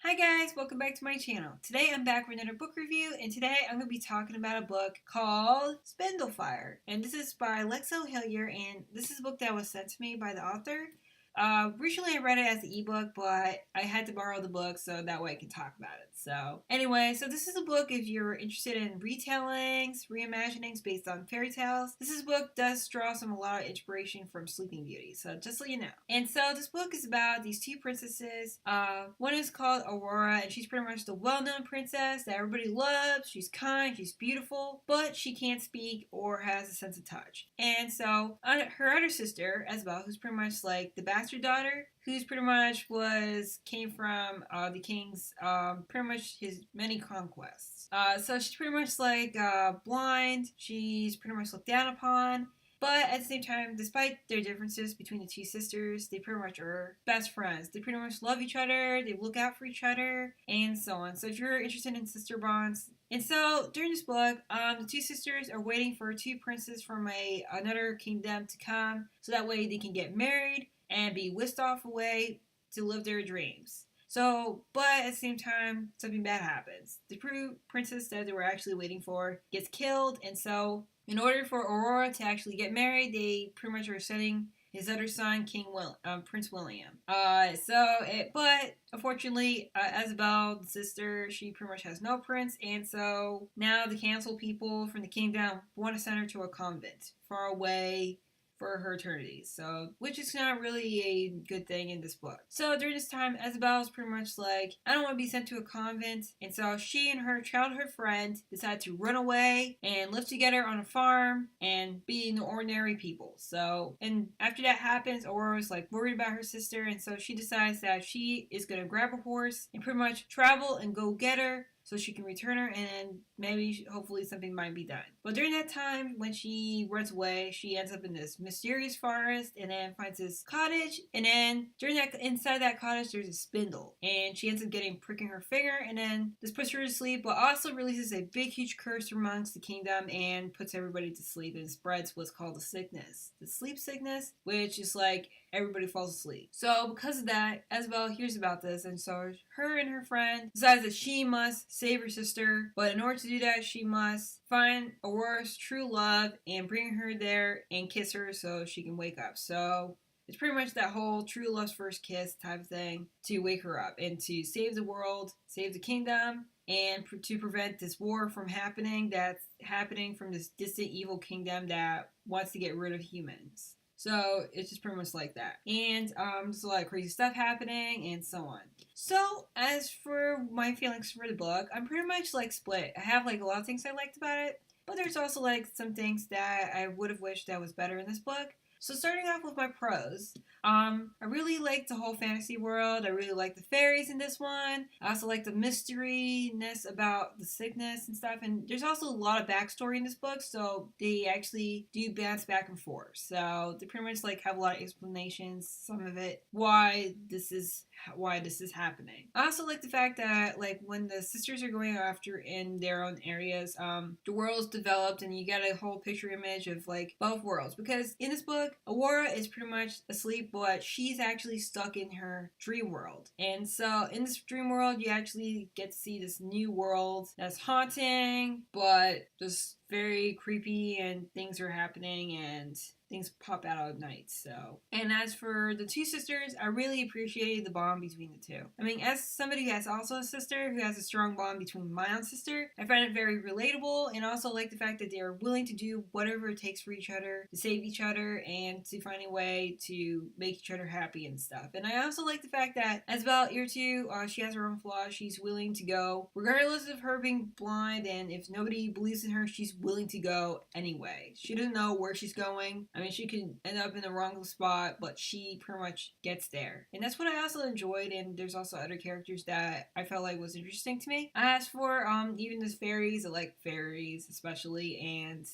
Hi guys, welcome back to my channel. Today I'm back with another book review, and today I'm going to be talking about a book called Spindle Fire. And this is by Lexa Hillyer, and this is a book that was sent to me by the author. Recently I read it as an ebook, but I had to borrow the book so that way I can talk about it. So anyway, this is a book if you're interested in retellings, reimaginings based on fairy tales. This book does draw a lot of inspiration from Sleeping Beauty, so just so you know. And so this book is about these two princesses. One is called Aurora, and she's pretty much the well-known princess that everybody loves. She's kind, she's beautiful, but she can't speak or has a sense of touch. And so her other sister, Isabel, who's pretty much like the bastard daughter, who's pretty much came from the king's pretty much his many conquests. So she's pretty much like blind. She's pretty much looked down upon. But at the same time, despite their differences between the two sisters, they pretty much are best friends. They pretty much love each other, they look out for each other, and so on. So if you're interested in sister bonds. And so during this book, the two sisters are waiting for two princes from another kingdom to come, so that way they can get married and be whisked off away to live their dreams. So, but at the same time, something bad happens. The princess that they were actually waiting for gets killed, and so in order for Aurora to actually get married, they pretty much are sending his other son, Prince William. But unfortunately, Isabel, the sister, she pretty much has no prince, and so now the council people from the kingdom want to send her to a convent far away for her eternity, so which is not really a good thing in this book. So during this time, Isabel is pretty much like, I don't want to be sent to a convent, and so she and her childhood friend decide to run away and live together on a farm and be ordinary people. So, and after that happens, Aurora's like worried about her sister, and so she decides that she is going to grab a horse and pretty much travel and go get her, so she can return her, and maybe, hopefully, something might be done. But during that time, when she runs away, she ends up in this mysterious forest, and then finds this cottage, and then inside that cottage, there's a spindle, and she ends up pricking her finger, and then this puts her to sleep, but also releases a big, huge curse amongst the kingdom, and puts everybody to sleep, and spreads what's called the sleep sickness, which is like everybody falls asleep. So because of that, Isabel hears about this, and so her and her friend decides that she must save her sister, but in order to do that, she must find Aurora's true love and bring her there and kiss her so she can wake up. So it's pretty much that whole true love's first kiss type of thing to wake her up and to save the world, save the kingdom, and to prevent this war from happening that's happening from this distant evil kingdom that wants to get rid of humans. So it's just pretty much like that. And there's a lot of crazy stuff happening and so on. So as for my feelings for the book, I'm pretty much like split. I have like a lot of things I liked about it, but there's also like some things that I would have wished that was better in this book. So starting off with my pros, I really like the whole fantasy world. I really like the fairies in this one. I also like the mystery-ness about the sickness and stuff. And there's also a lot of backstory in this book, so they actually do bounce back and forth. So they pretty much like have a lot of explanations, some of it, why this is happening. I also like the fact that like when the sisters are going after in their own areas, the world's developed and you get a whole picture image of like both worlds. Because in this book, Aurora is pretty much asleep, but she's actually stuck in her dream world. And so in this dream world, you actually get to see this new world that's haunting, but just very creepy, and things are happening and things pop out at night. So, and as for the two sisters, I really appreciated the bond between the two. I mean, as somebody who has also a sister who has a strong bond between my own sister, I find it very relatable, and also like the fact that they are willing to do whatever it takes for each other, to save each other, and to find a way to make each other happy and stuff. And I also like the fact that Isabel here too, she has her own flaws. She's willing to go, regardless of her being blind, and if nobody believes in her, she's willing to go anyway. She doesn't know where she's going. I mean, she could end up in the wrong spot, but she pretty much gets there. And that's what I also enjoyed, and there's also other characters that I felt like was interesting to me. As for even the fairies, I like fairies especially, and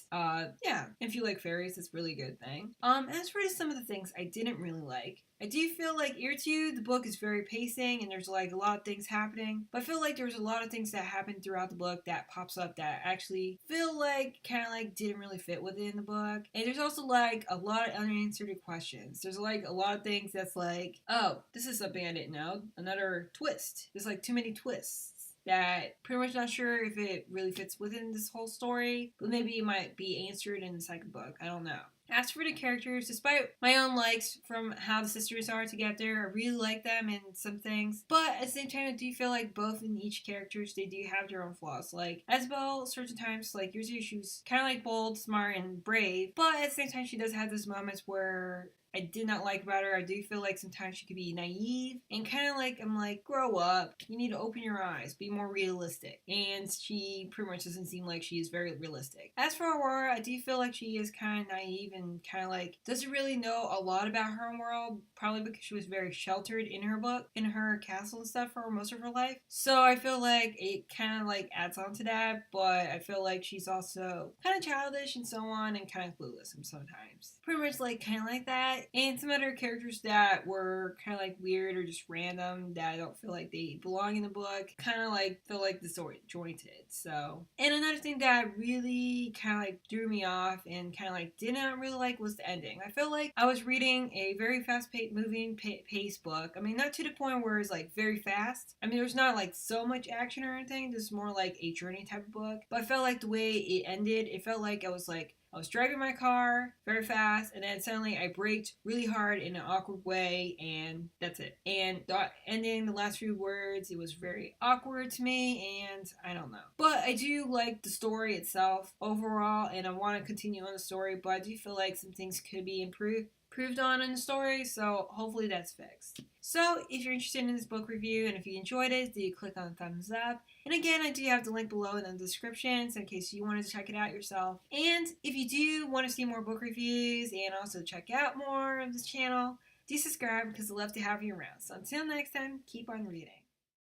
yeah, if you like fairies, it's a really good thing. As for some of the things I didn't really like, I do feel like year 2, the book is very pacing and there's like a lot of things happening. But I feel like there's a lot of things that happen throughout the book that pops up that actually feel like kind of like didn't really fit within the book. And there's also like a lot of unanswered questions. There's like a lot of things that's like, oh, this is something I didn't know. Another twist. There's like too many twists that pretty much not sure if it really fits within this whole story, but maybe it might be answered in the second book. I don't know. As for the characters, despite my own likes from how the sisters are together, I really like them in some things. But at the same time, I do feel like both in each characters, they do have their own flaws. Like Isabel, certain times, like usually she's kind of like bold, smart, and brave. But at the same time, she does have those moments where I did not like about her. I do feel like sometimes she could be naive and kind of like, I'm like, grow up. You need to open your eyes, be more realistic. And she pretty much doesn't seem like she is very realistic. As for Aurora, I do feel like she is kind of naive and kind of like doesn't really know a lot about her own world, probably because she was very sheltered in her book, in her castle and stuff for most of her life. So I feel like it kind of like adds on to that, but I feel like she's also kind of childish and so on and kind of clueless sometimes. Pretty much like kind of like that. And some other characters that were kind of like weird or just random that I don't feel like they belong in the book, kind of like feel like disjointed. So, and another thing that really kind of like threw me off and kind of like did not really like was the ending. I feel like I was reading a very fast-paced moving pace book. I mean, not to the point where it's like very fast. I mean, there's not like so much action or anything. This is more like a journey type of book. But I felt like the way it ended, it felt like I was driving my car very fast, and then suddenly I braked really hard in an awkward way, and that's it. And the ending, the last few words, it was very awkward to me, and I don't know. But I do like the story itself overall, and I want to continue on the story, but I do feel like some things could be improved on in the story, so hopefully that's fixed. So if you're interested in this book review and if you enjoyed it, do click on the thumbs up. And again, I do have the link below in the description, so in case you wanted to check it out yourself. And if you do want to see more book reviews and also check out more of this channel, do subscribe because I'd love to have you around. So until next time, keep on reading.